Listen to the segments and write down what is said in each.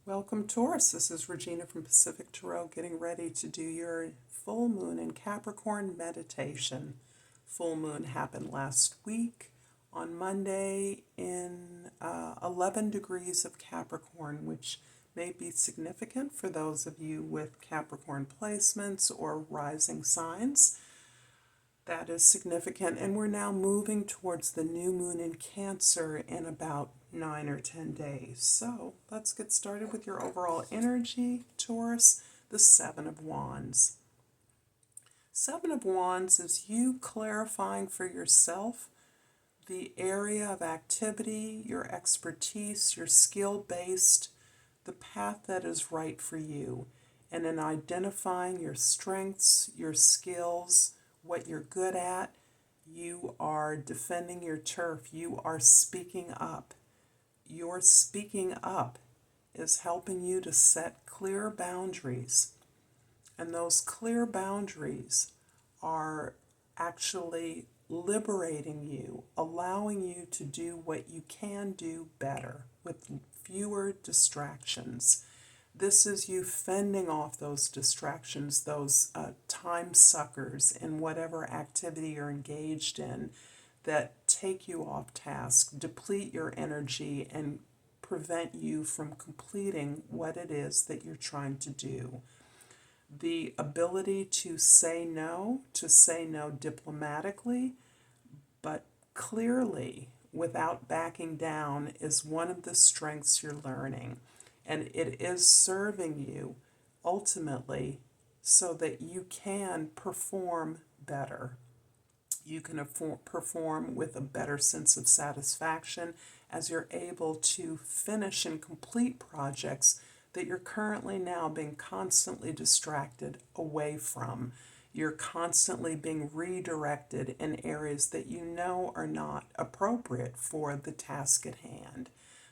Welcome, Taurus. This is Regina from Pacific Tarot, getting ready to do your full moon in Capricorn meditation. Full moon happened last week on Monday in 11 degrees of Capricorn, which may be significant for those of you with Capricorn placements or rising signs. That is significant, and we're now moving towards the new moon in Cancer in about 9 or 10 days. So let's get started with your overall energy, Taurus. The Seven of Wands. Seven of Wands is you clarifying for yourself the area of activity, your expertise, your skill-based, the path that is right for you, and in identifying your strengths, your skills, what you're good at. You are defending your turf. You are speaking up. Your speaking up is helping you to set clear boundaries. And those clear boundaries are actually liberating you, allowing you to do what you can do better with fewer distractions. This is you fending off those distractions, those time suckers in whatever activity you're engaged in that take you off task, deplete your energy, and prevent you from completing what it is that you're trying to do. The ability to say no diplomatically, but clearly without backing down, is one of the strengths you're learning. And it is serving you ultimately so that you can perform better. You can perform with a better sense of satisfaction as you're able to finish and complete projects that you're currently now being constantly distracted away from. You're constantly being redirected in areas that you know are not appropriate for the task at hand.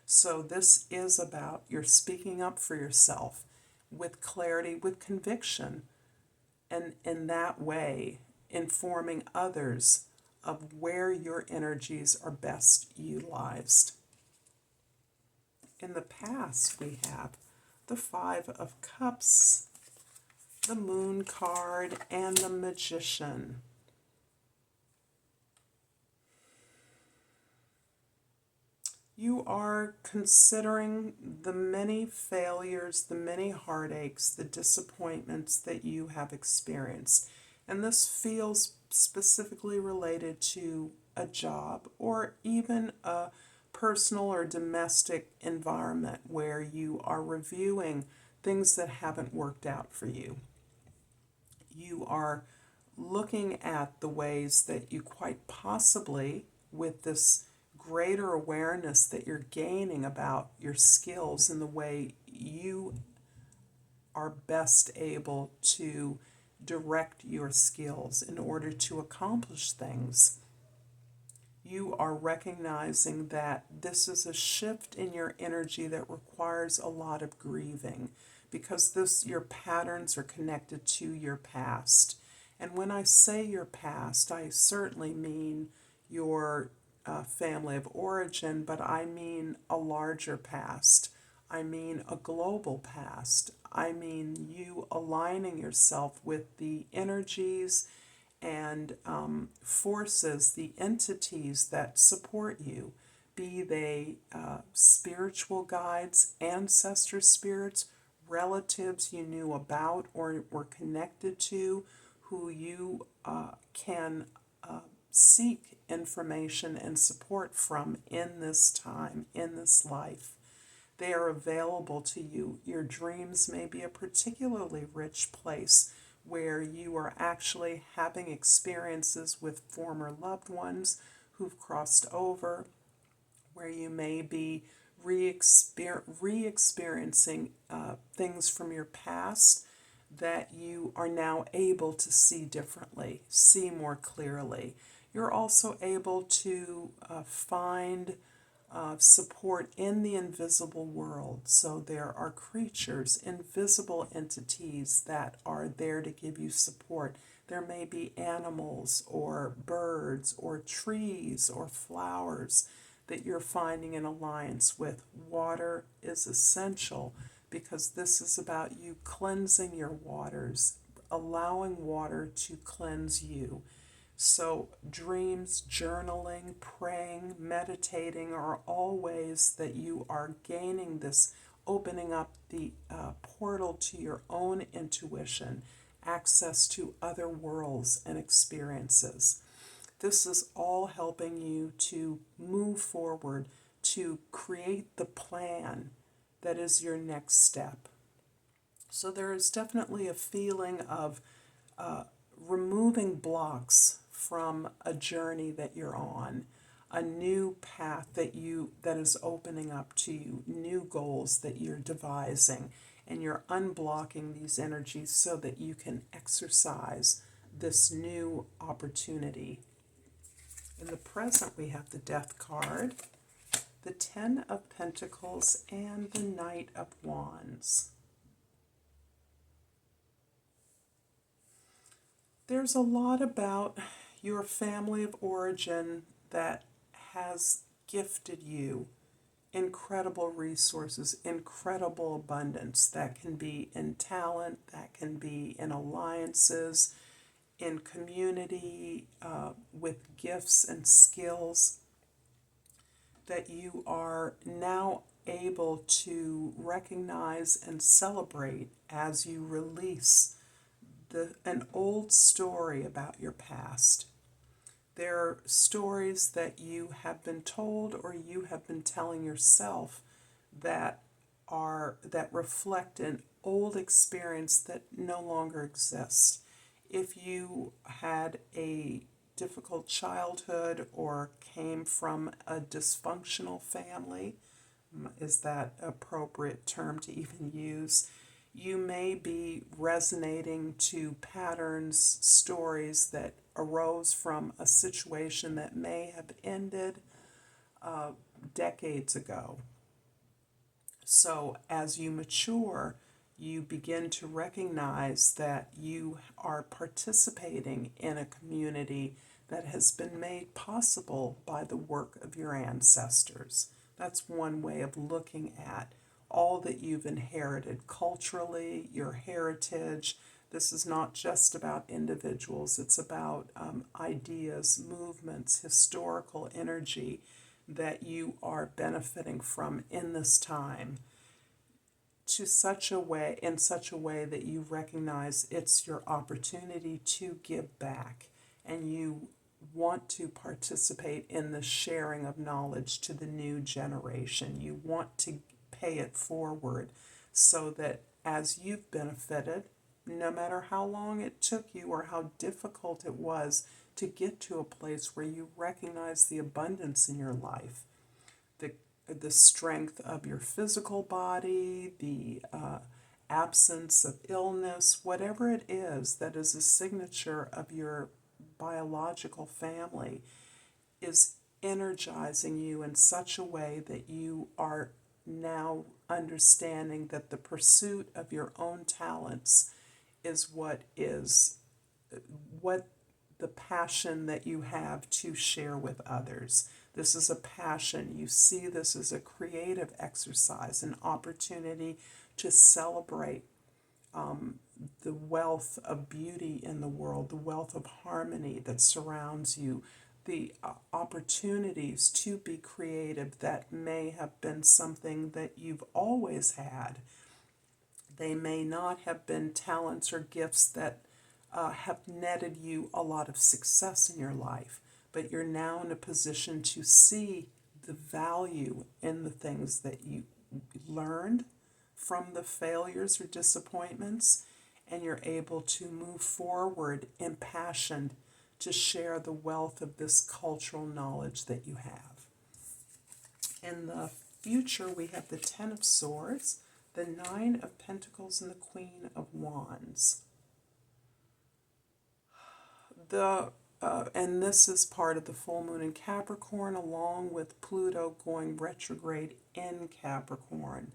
So this is about you're speaking up for yourself with clarity, with conviction, and in that way informing others of where your energies are best utilized. In the past, we have the Five of Cups, the Moon card, and the Magician. You are considering the many failures, the many heartaches, the disappointments that you have experienced. And this feels specifically related to a job or even a personal or domestic environment where you are reviewing things that haven't worked out for you. You are looking at the ways that you quite possibly, with this greater awareness that you're gaining about your skills and the way you are best able to direct your skills in order to accomplish things. You are recognizing that this is a shift in your energy that requires a lot of grieving because your patterns are connected to your past. And when I say your past, I certainly mean your family of origin, but I mean a larger past. I mean a global past. I mean you aligning yourself with the energies and forces, the entities that support you, be they spiritual guides, ancestor spirits, relatives you knew about or were connected to, who you can seek information and support from in this time, in this life. They are available to you. Your dreams may be a particularly rich place where you are actually having experiences with former loved ones who've crossed over, where you may be re-experiencing things from your past that you are now able to see differently, see more clearly. You're also able to find support in the invisible world. So there are creatures, invisible entities that are there to give you support. There may be animals or birds or trees or flowers that you're finding an alliance with. Water is essential because this is about you cleansing your waters, allowing water to cleanse you. So dreams, journaling, praying, meditating are all ways that you are gaining this, opening up the portal to your own intuition, access to other worlds and experiences. This is all helping you to move forward, to create the plan that is your next step. So there is definitely a feeling of removing blocks from a journey that you're on, a new path that is opening up to you, new goals that you're devising, and you're unblocking these energies so that you can exercise this new opportunity. In the present, we have the Death card, the Ten of Pentacles, and the Knight of Wands. There's a lot about your family of origin that has gifted you incredible resources, incredible abundance. That can be in talent, that can be in alliances, in community, with gifts and skills that you are now able to recognize and celebrate as you release an old story about your past. There are stories that you have been told or you have been telling yourself that reflect an old experience that no longer exists. If you had a difficult childhood or came from a dysfunctional family, is that appropriate term to even use? You may be resonating to patterns, stories that arose from a situation that may have ended decades ago. So as you mature, you begin to recognize that you are participating in a community that has been made possible by the work of your ancestors. That's one way of looking at all that you've inherited culturally, your heritage. This is not just about individuals, it's about ideas, movements, historical energy that you are benefiting from in this time in such a way that you recognize it's your opportunity to give back, and you want to participate in the sharing of knowledge to the new generation. You want to pay it forward so that as you've benefited, no matter how long it took you or how difficult it was to get to a place where you recognize the abundance in your life, the strength of your physical body, the absence of illness, whatever it is that is a signature of your biological family, is energizing you in such a way that you are now understanding that the pursuit of your own talents is what the passion that you have to share with others. This is a passion. You see this as a creative exercise, an opportunity to celebrate the wealth of beauty in the world, the wealth of harmony that surrounds you, the opportunities to be creative that may have been something that you've always had. They may not have been talents or gifts that have netted you a lot of success in your life, but you're now in a position to see the value in the things that you learned from the failures or disappointments, and you're able to move forward impassioned to share the wealth of this cultural knowledge that you have. In the future, we have the Ten of Swords, the Nine of Pentacles, and the Queen of Wands. And this is part of the full moon in Capricorn, along with Pluto going retrograde in Capricorn.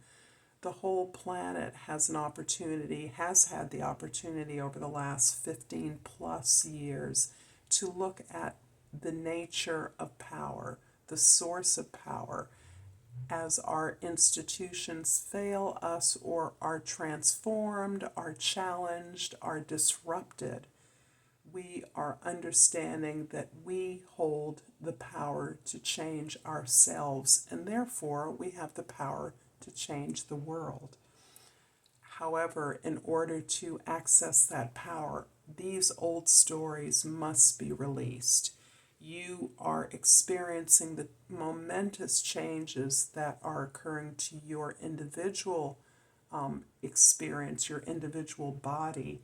The whole planet has had the opportunity over the last 15 plus years to look at the nature of power, the source of power, as our institutions fail us or are transformed, are challenged, are disrupted, we are understanding that we hold the power to change ourselves, and therefore we have the power to change the world. However, in order to access that power, these old stories must be released. You are experiencing the momentous changes that are occurring to your individual experience, your individual body,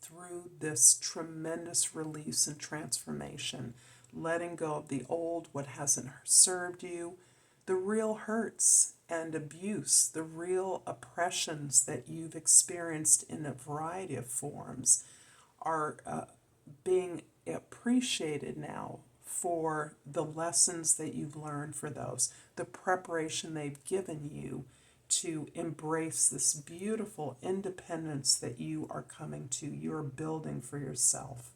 through this tremendous release and transformation, letting go of the old, what hasn't served you, the real hurts and abuse, the real oppressions that you've experienced in a variety of forms are being appreciated now for the lessons that you've learned for those, the preparation they've given you to embrace this beautiful independence that you are coming to, you're building for yourself.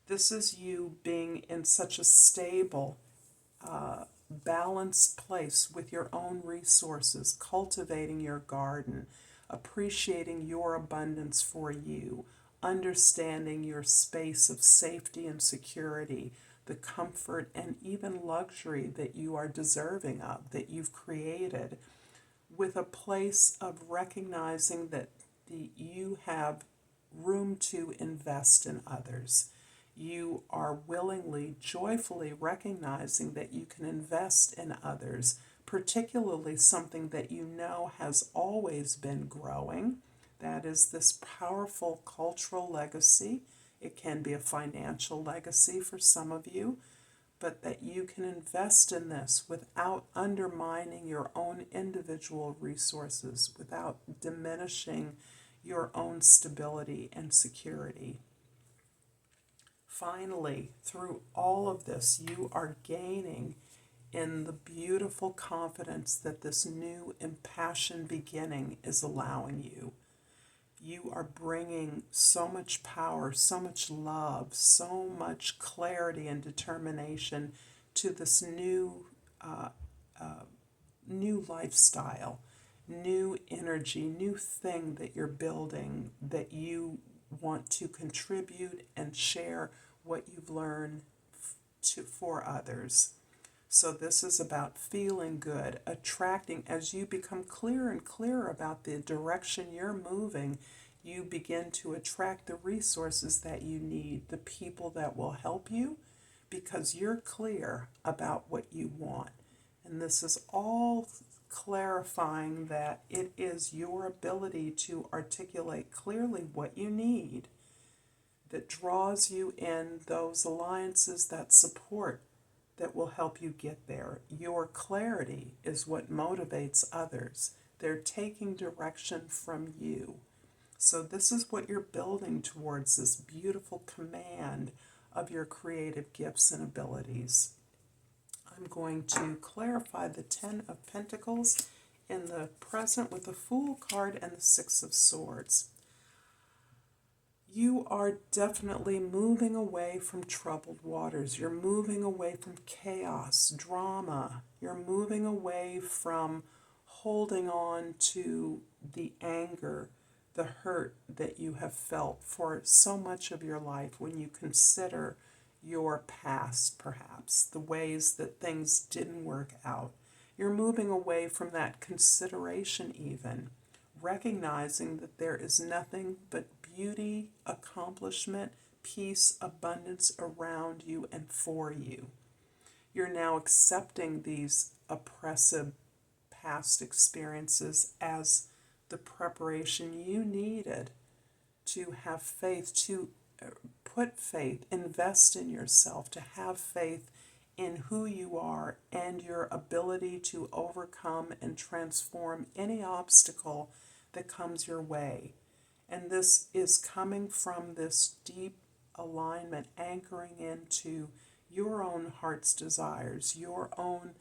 This is you being in such a stable, balanced place with your own resources, cultivating your garden, appreciating your abundance for you, understanding your space of safety and security, the comfort and even luxury that you are deserving of, that you've created, with a place of recognizing that you have room to invest in others. You are willingly, joyfully recognizing that you can invest in others, particularly something that you know has always been growing. That is this powerful cultural legacy. It can be a financial legacy for some of you, but that you can invest in this without undermining your own individual resources, without diminishing your own stability and security. Finally, through all of this, you are gaining in the beautiful confidence that this new impassioned beginning is allowing you. You are bringing so much power, so much love, so much clarity and determination to this new lifestyle, new energy, new thing that you're building, that you want to contribute and share what you've learned for others. So this is about feeling good, attracting. As you become clearer and clearer about the direction you're moving, you begin to attract the resources that you need, the people that will help you, because you're clear about what you want. And this is all clarifying that it is your ability to articulate clearly what you need that draws you in those alliances that support, that will help you get there. Your clarity is what motivates others. They're taking direction from you. So this is what you're building towards, this beautiful command of your creative gifts and abilities. I'm going to clarify the Ten of Pentacles in the present with the Fool card and the Six of Swords. You are definitely moving away from troubled waters. You're moving away from chaos, drama. You're moving away from holding on to the anger, the hurt that you have felt for so much of your life when you consider your past, perhaps, the ways that things didn't work out. You're moving away from that consideration even, recognizing that there is nothing but beauty, accomplishment, peace, abundance around you and for you. You're now accepting these oppressive past experiences as the preparation you needed to have faith, to put faith, invest in yourself, to have faith in who you are and your ability to overcome and transform any obstacle that comes your way. And this is coming from this deep alignment, anchoring into your own heart's desires, your own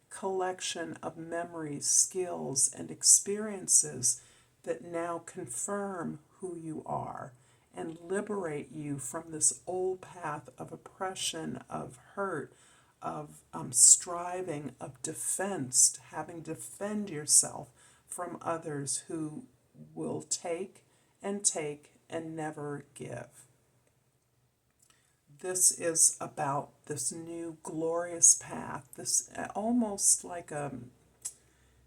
collection of memories, skills, and experiences that now confirm who you are and liberate you from this old path of oppression, of hurt, striving, of defense, having to defend yourself from others who will take and never give. This is about this new glorious path, this almost like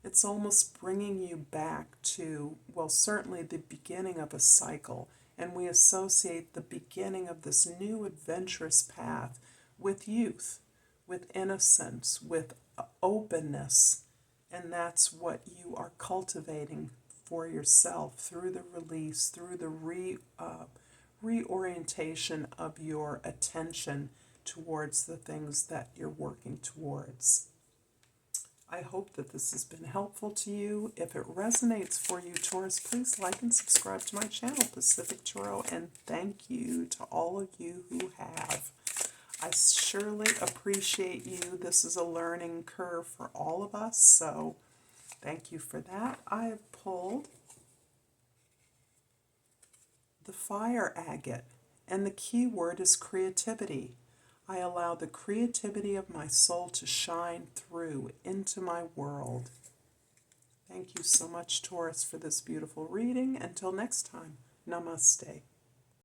it's almost bringing you back to, well, certainly the beginning of a cycle, and we associate the beginning of this new adventurous path with youth, with innocence, with openness, and that's what you are cultivating for yourself through the release, through the reorientation of your attention towards the things that you're working towards. I hope that this has been helpful to you. If it resonates for you, Taurus, please like and subscribe to my channel, Pacific Tarot, and thank you to all of you who have. I surely appreciate you. This is a learning curve for all of us, so thank you for that. I have pulled the fire agate, and the key word is creativity. I allow the creativity of my soul to shine through into my world. Thank you so much, Taurus, for this beautiful reading. Until next time, Namaste.